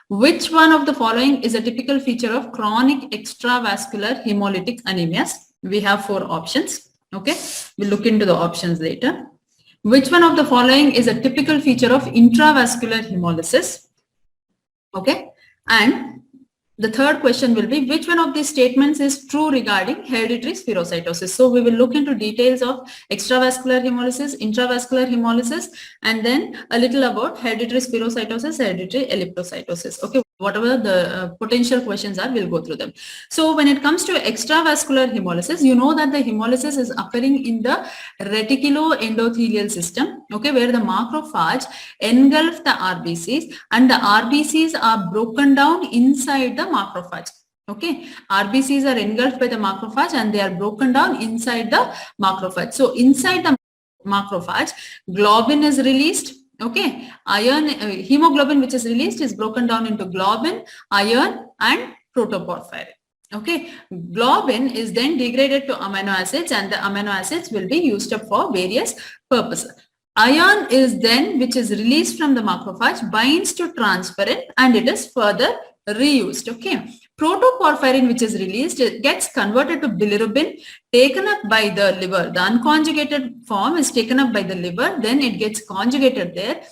Which one of the following is a typical feature of chronic extravascular hemolytic anemias? We have 4 options. Okay, we'll look into the options later. Which one of the following is a typical feature of intravascular hemolysis? Okay, and the third question will be, which one of these statements is true regarding hereditary spherocytosis? So we will look into details of extravascular hemolysis, intravascular hemolysis, and then a little about hereditary spherocytosis, hereditary elliptocytosis. Okay, whatever the potential questions are, we'll go through them. So when it comes to extravascular hemolysis, you know that the hemolysis is occurring in the reticuloendothelial system, okay, where the macrophage engulf the RBCs and the RBCs are broken down inside the macrophage. Okay, RBCs are engulfed by the macrophage and they are broken down inside the macrophage. So inside the macrophage, globin is released. Okay, iron, hemoglobin which is released is broken down into globin, iron and protoporphyrin. Okay, globin is then degraded to amino acids and the amino acids will be used up for various purposes. Iron is then, which is released from the macrophage, binds to transferrin and it is further reused. Okay, protoporphyrin which is released, it gets converted to bilirubin, taken up by the liver. The unconjugated form is taken up by the liver, then it gets conjugated there,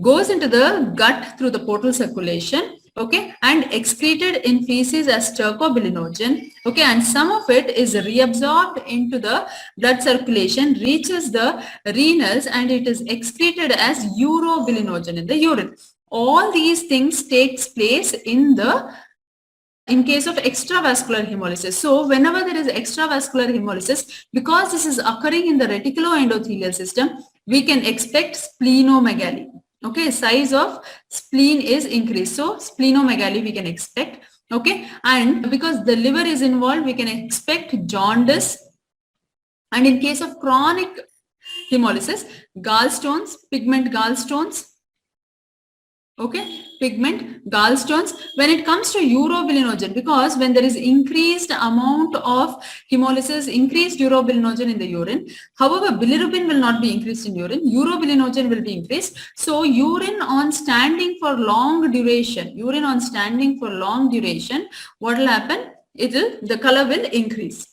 goes into the gut through the portal circulation, okay, and excreted in feces as stercobilinogen, okay, and some of it is reabsorbed into the blood circulation, reaches the renals and it is excreted as urobilinogen in the urine. All these things takes place in case of extravascular hemolysis. So whenever there is extravascular hemolysis, because this is occurring in the reticuloendothelial system, we can expect splenomegaly. Okay, size of spleen is increased. So splenomegaly we can expect. Okay, and because the liver is involved, we can expect jaundice. And in case of chronic hemolysis, gallstones, pigment gallstones. Okay, pigment gallstones. When it comes to urobilinogen, because when there is increased amount of hemolysis, increased urobilinogen in the urine, however, bilirubin will not be increased in urine, urobilinogen will be increased. So urine on standing for long duration, what will happen? The color will increase.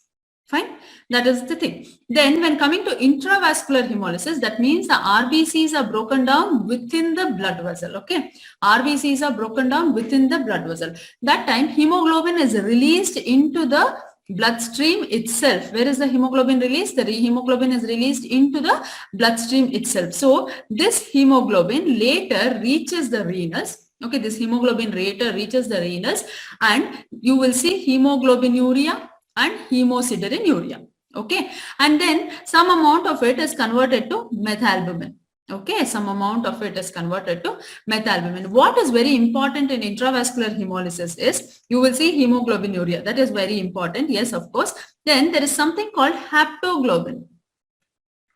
Fine, that is the thing. Then when coming to intravascular hemolysis, that means the RBCs are broken down within the blood vessel. Okay, RBCs are broken down within the blood vessel. That time hemoglobin is released into the bloodstream itself. Where is the hemoglobin released? The hemoglobin is released into the bloodstream itself. So this hemoglobin later reaches the renals. Okay, this hemoglobin later reaches the renals and you will see hemoglobinuria and hemosideриnuria. Okay, and then some amount of it is converted to methalbumin. Okay, some amount of it is converted to methalbumin. What is very important in intravascular hemolysis is you will see hemoglobinuria. That is very important. Yes, of course. Then there is something called haptoglobin.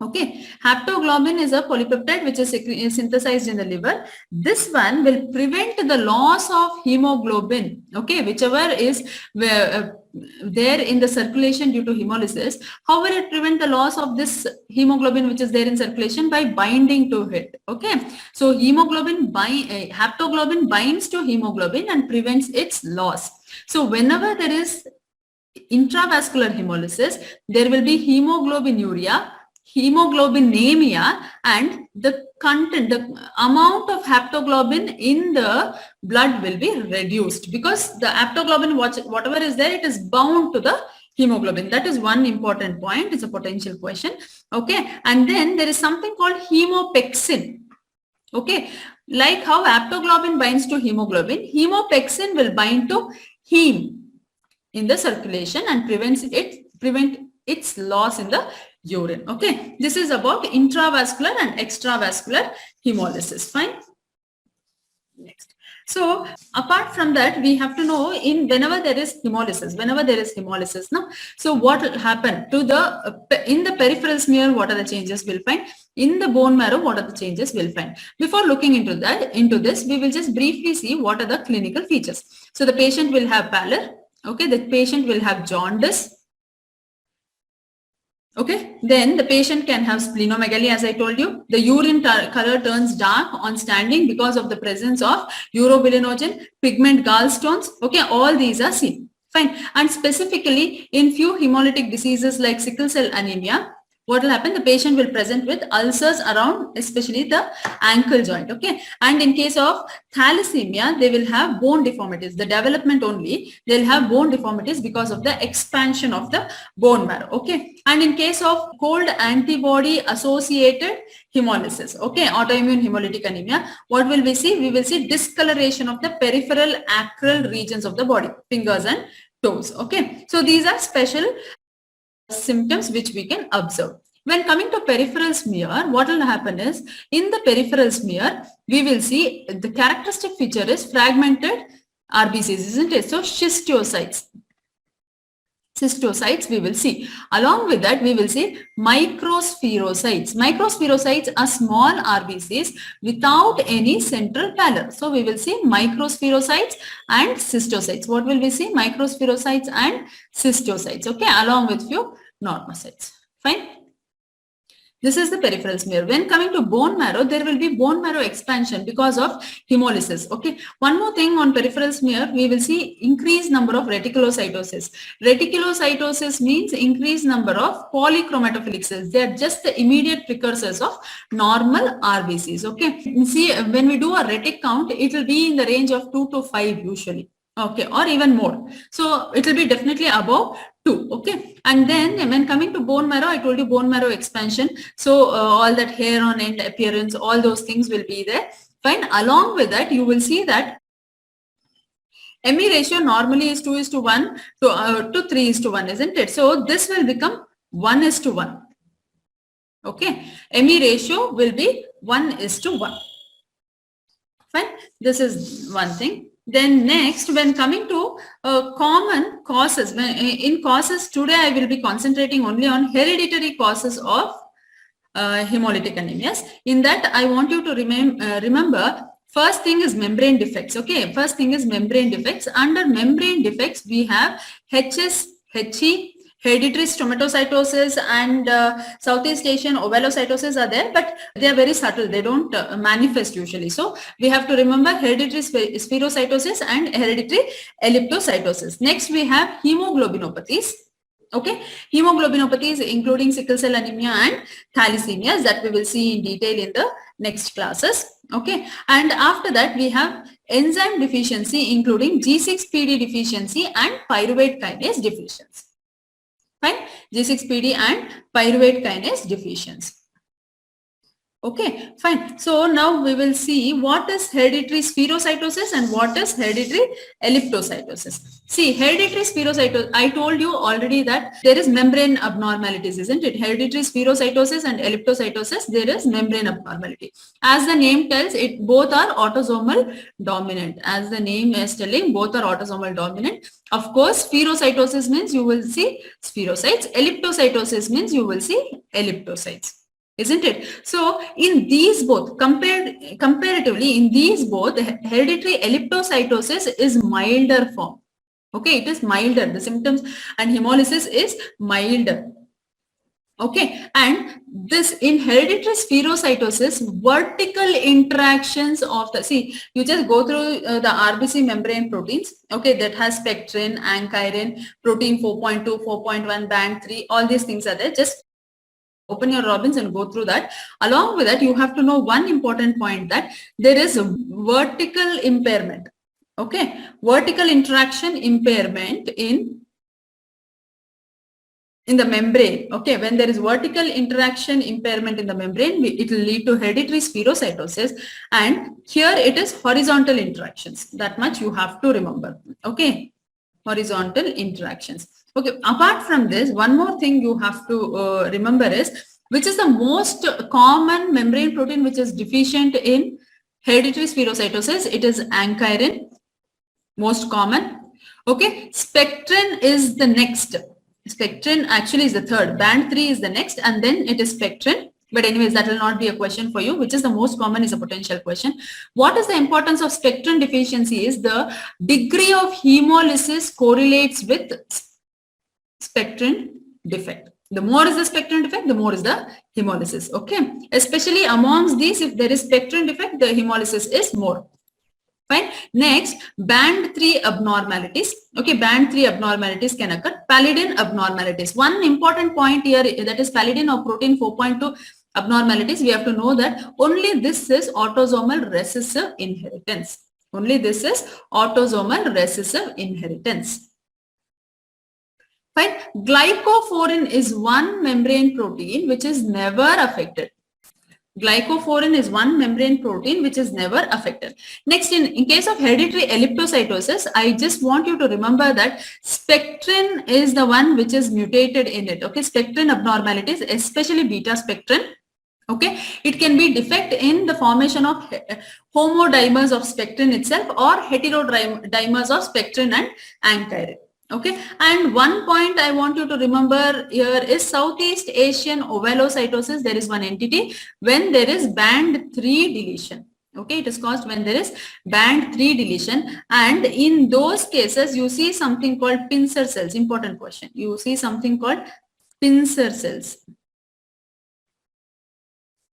Okay, haptoglobin is a polypeptide which is synthesized in the liver. This one will prevent the loss of hemoglobin, okay, whichever is there in the circulation due to hemolysis. How will it prevent the loss of this hemoglobin which is there in circulation? By binding to it. Okay, so haptoglobin binds to hemoglobin and prevents its loss. So whenever there is intravascular hemolysis, there will be hemoglobinuria, hemoglobinemia, and the content, the amount of haptoglobin in the blood will be reduced because the haptoglobin, whatever is there, it is bound to the hemoglobin. That is one important point. It's a potential question. Okay, and then there is something called hemopexin. Okay, like how haptoglobin binds to hemoglobin, hemopexin will bind to heme in the circulation and prevent its loss in the urine. Okay, this is about intravascular and extravascular hemolysis. Fine. Next. So apart from that, we have to know whenever there is hemolysis, no? So what will happen to in the peripheral smear? What are the changes we'll find? In the bone marrow, what are the changes we'll find? Before looking into this, we will just briefly see what are the clinical features. So the patient will have pallor. Okay, the patient will have jaundice. Okay, then the patient can have splenomegaly, as I told you. The urine color turns dark on standing because of the presence of urobilinogen, pigment gallstones. Okay, all these are seen. Fine. And specifically in few hemolytic diseases like sickle cell anemia, what will happen? The patient will present with ulcers around, especially the ankle joint. Okay. And in case of thalassemia, they will have bone deformities. The development only, they'll have bone deformities because of the expansion of the bone marrow. Okay. And in case of cold antibody associated hemolysis, okay, autoimmune hemolytic anemia, what will we see? We will see discoloration of the peripheral acral regions of the body, fingers and toes. Okay. So these are special symptoms which we can observe. When coming to peripheral smear, what will happen is, in the peripheral smear, we will see the characteristic feature is fragmented RBCs, isn't it? So schistocytes. Cystocytes we will see. Along with that, we will see microspherocytes. Microspherocytes are small RBCs without any central pallor. So we will see microspherocytes and cystocytes. What will we see? Microspherocytes and cystocytes. Okay, along with few normocytes. Fine. This is the peripheral smear. When coming to bone marrow, there will be bone marrow expansion because of hemolysis. Okay. One more thing on peripheral smear, we will see increased number of reticulocytosis. Reticulocytosis means increased number of polychromatophilic cells. They are just the immediate precursors of normal RBCs. Okay. See, when we do a retic count, it will be in the range of 2 to 5 usually. Okay, or even more. So it will be definitely above 2. Okay, and then when coming to bone marrow, I told you bone marrow expansion. So all that hair on end appearance, all those things will be there. Fine. Along with that, you will see that ME ratio normally is 2:1 to 3:1, isn't it? So this will become 1:1. Okay, ME ratio will be 1:1. Fine. This is one thing. Then next, when coming to common causes, in causes today I will be concentrating only on hereditary causes of hemolytic anemias. In that, I want you to remember, first thing is membrane defects. Okay, first thing is membrane defects. Under membrane defects, we have HS, HE, hereditary stomatocytosis and Southeast Asian ovalocytosis are there, but they are very subtle. They don't manifest usually. So we have to remember hereditary spherocytosis and hereditary elliptocytosis. Next, we have hemoglobinopathies. Okay, hemoglobinopathies including sickle cell anemia and thalassemias that we will see in detail in the next classes. Okay, and after that we have enzyme deficiency including G6PD deficiency and pyruvate kinase deficiency. Fine, G6PD and pyruvate kinase deficiency. Okay, fine. So now we will see what is hereditary spherocytosis and what is hereditary elliptocytosis. See, hereditary spherocytosis, I told you already that there is membrane abnormalities, isn't it? Hereditary spherocytosis and elliptocytosis, there is membrane abnormality. As the name tells, it both are autosomal dominant. As the name is telling, both are autosomal dominant. Of course, spherocytosis means you will see spherocytes. Elliptocytosis means you will see elliptocytes. Isn't it? So in these both, comparatively in these both, hereditary elliptocytosis is milder form. Okay, it is milder. The symptoms and hemolysis is milder. Okay, and this in hereditary spherocytosis, vertical interactions of the, see, you just go through the RBC membrane proteins, okay, that has spectrin, ankyrin, protein 4.2, 4.1, band 3, all these things are there. Just open your Robbins and go through that. Along with that, you have to know one important point, that there is a vertical impairment. Okay, vertical interaction impairment in the membrane. Okay, when there is vertical interaction impairment in the membrane, it will lead to hereditary spherocytosis, and here it is horizontal interactions. That much you have to remember. Okay, horizontal interactions. Okay, apart from this, one more thing you have to remember is, which is the most common membrane protein which is deficient in hereditary spherocytosis? It is ankyrin, most common. Okay, spectrin is the next. Spectrin actually is the third. Band 3 is the next, and then it is spectrin. But anyways, that will not be a question for you. Which is the most common is a potential question. What is the importance of spectrin deficiency is the degree of hemolysis correlates with spectrin defect. The more is the spectrin defect, the more is the hemolysis. Okay. Especially amongst these, if there is spectrin defect, the hemolysis is more. Fine. Next, band 3 abnormalities. Okay, band 3 abnormalities can occur. Pallidin abnormalities. One important point here, that is pallidin or protein 4.2 abnormalities. We have to know that only this is autosomal recessive inheritance. Only this is autosomal recessive inheritance. Fine. Glycophorin is one membrane protein which is never affected. Glycophorin is one membrane protein which is never affected. Next, in case of hereditary elliptocytosis, I just want you to remember that spectrin is the one which is mutated in it. Okay, spectrin abnormalities, especially beta spectrin. Okay, it can be defect in the formation of homodimers of spectrin itself or heterodimers of spectrin and ankyrin. Okay, and one point I want you to remember here is Southeast Asian ovalocytosis. There is one entity when there is band 3 deletion. Okay, it is caused when there is band 3 deletion, and in those cases you see something called pincer cells. Important question. You see something called pincer cells.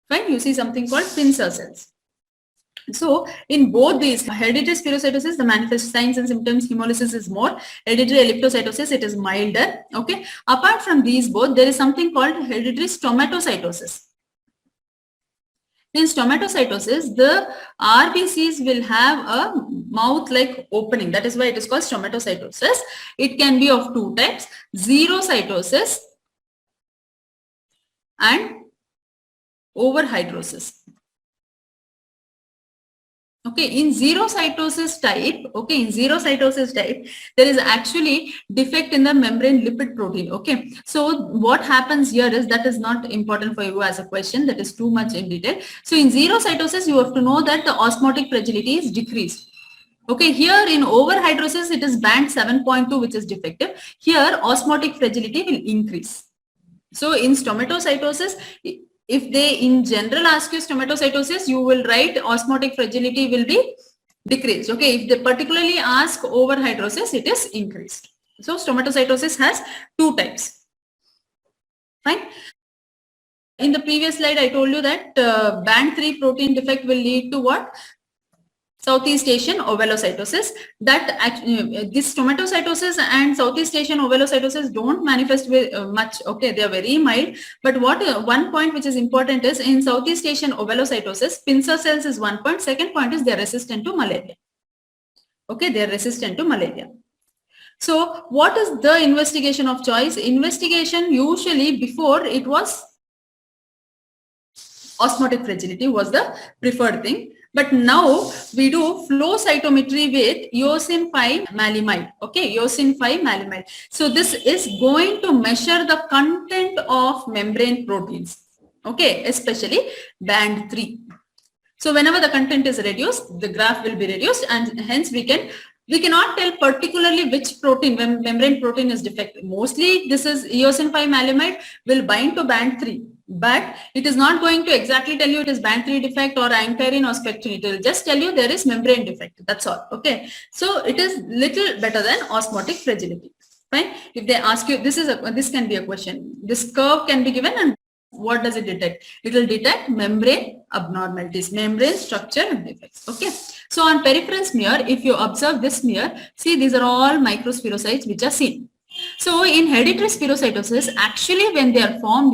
Fine, you see something called pincer cells. So in both these, hereditary spherocytosis, the manifest signs and symptoms, hemolysis is more. Hereditary elliptocytosis, it is milder. Okay. Apart from these both, there is something called hereditary stomatocytosis. In stomatocytosis, the RBCs will have a mouth-like opening. That is why it is called stomatocytosis. It can be of two types, xerocytosis and overhidrosis. Okay, in xerocytosis type, there is actually defect in the membrane lipid protein. Okay, so what happens here is, that is not important for you as a question, that is too much in detail. So in xerocytosis, you have to know that the osmotic fragility is decreased. Okay, here in overhidrosis, it is band 7.2 which is defective. Here, osmotic fragility will increase. So in stomatocytosis, if they in general ask you stomatocytosis, you will write osmotic fragility will be decreased. Okay, if they particularly ask overhidrosis, it is increased. So stomatocytosis has two types. Fine. In the previous slide, I told you that band 3 protein defect will lead to what? Southeast Asian ovalocytosis. That this stomatocytosis and Southeast Asian ovalocytosis don't manifest with much. Okay, they are very mild. But what one point which is important is, in Southeast Asian ovalocytosis, pincer cells is one point. Second point is they are resistant to malaria. Okay, they are resistant to malaria. So what is the investigation of choice? Investigation usually before it was osmotic fragility was the preferred thing. But now we do flow cytometry with eosin 5 maleimide. Okay, eosin 5 maleimide. So this is going to measure the content of membrane proteins. Okay, especially band 3. So whenever the content is reduced, the graph will be reduced, and hence we cannot tell particularly which protein, membrane protein is defective. Mostly this is eosin 5 maleimide will bind to band 3. But it is not going to exactly tell you it is band 3 defect or ankyrin or spectrin. It will just tell you there is membrane defect. That's all. Okay. So it is little better than osmotic fragility. Fine. If they ask you, this can be a question. This curve can be given, and what does it detect? It will detect membrane abnormalities, membrane structure and defects. Okay. So on peripheral smear, if you observe this smear, see these are all microspherocytes which are seen. So in hereditary spherocytosis, actually when they are formed,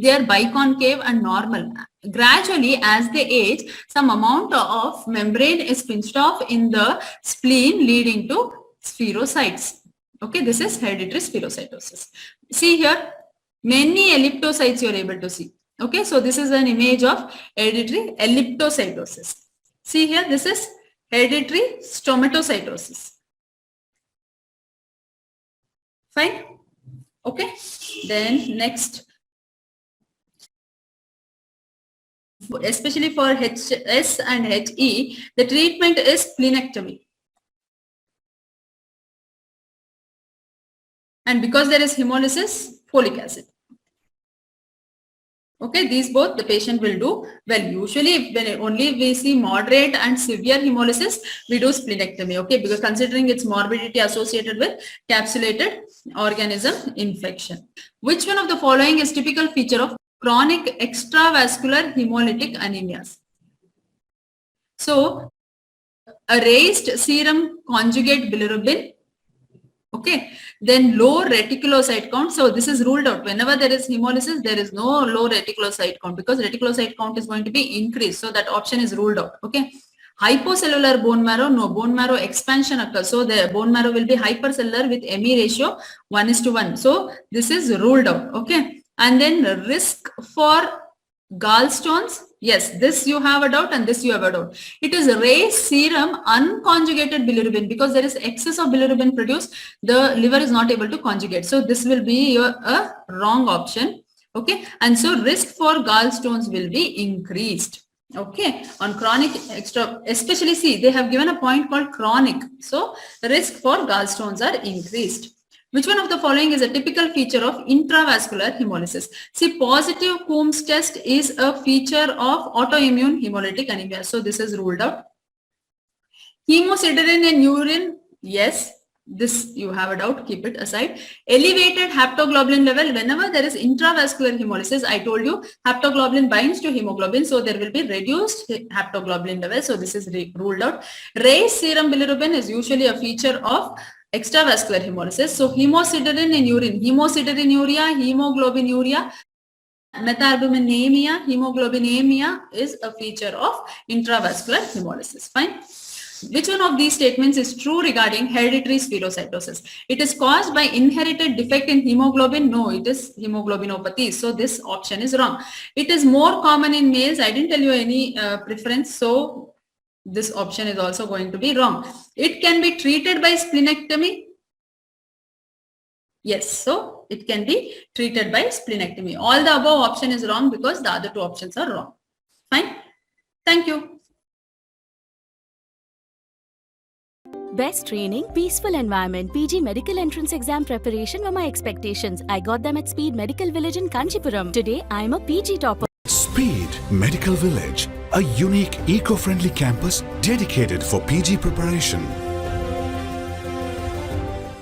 they are biconcave and normal. Gradually, as they age, some amount of membrane is pinched off in the spleen, leading to spherocytes. Okay, this is hereditary spherocytosis. See here, many elliptocytes you are able to see. Okay, so this is an image of hereditary elliptocytosis. See here, this is hereditary stomatocytosis. Fine. Okay. Then next, especially for HS and HE, the treatment is splenectomy. And because there is hemolysis, folic acid. Okay, these both the patient will do well. Usually when only we see moderate and severe hemolysis, we do splenectomy, okay, because considering its morbidity associated with capsulated organism infection. Which one of the following is typical feature of chronic extravascular hemolytic anemias? So, a raised serum conjugate bilirubin, okay, then low reticulocyte count. So this is ruled out. Whenever there is hemolysis, there is no low reticulocyte count because reticulocyte count is going to be increased. So that option is ruled out, okay. Hypocellular bone marrow, no, bone marrow expansion occurs. So the bone marrow will be hypercellular with ME ratio 1:1. So this is ruled out, okay. And then risk for gallstones, yes, this you have a doubt and this you have a doubt. It is raised serum unconjugated bilirubin because there is excess of bilirubin produced. The liver is not able to conjugate. So this will be a wrong option. Okay. And so risk for gallstones will be increased. Okay. On chronic extra, especially see, they have given a point called chronic. So the risk for gallstones are increased. Which one of the following is a typical feature of intravascular hemolysis? See, positive Coombs test is a feature of autoimmune hemolytic anemia. So this is ruled out. Hemosiderin in urine, yes. This you have a doubt, keep it aside. Elevated haptoglobulin level, whenever there is intravascular hemolysis, I told you haptoglobulin binds to hemoglobin, so there will be reduced haptoglobulin level. So this is ruled out. Raised serum bilirubin is usually a feature of extravascular hemolysis. So hemosiderin in urine, hemosideриnuria, hemoglobinuria, methalbuminemia, hemoglobinemia is a feature of intravascular hemolysis. Fine. Which one of these statements is true regarding hereditary spherocytosis? It is caused by inherited defect in hemoglobin. No, it is hemoglobinopathy. So this option is wrong. It is more common in males. I didn't tell you any preference. So this option is also going to be wrong. It can be treated by splenectomy. Yes, so it can be treated by splenectomy. All the above option is wrong because the other two options are wrong. Fine. Thank you. Best training, peaceful environment, PG medical entrance exam preparation were my expectations. I got them at Speed Medical Village in Kanchipuram. Today, I am a PG topper. Speed Medical Village, a unique eco-friendly campus dedicated for PG preparation.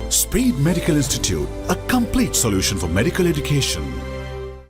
Speed Medical Institute, a complete solution for medical education.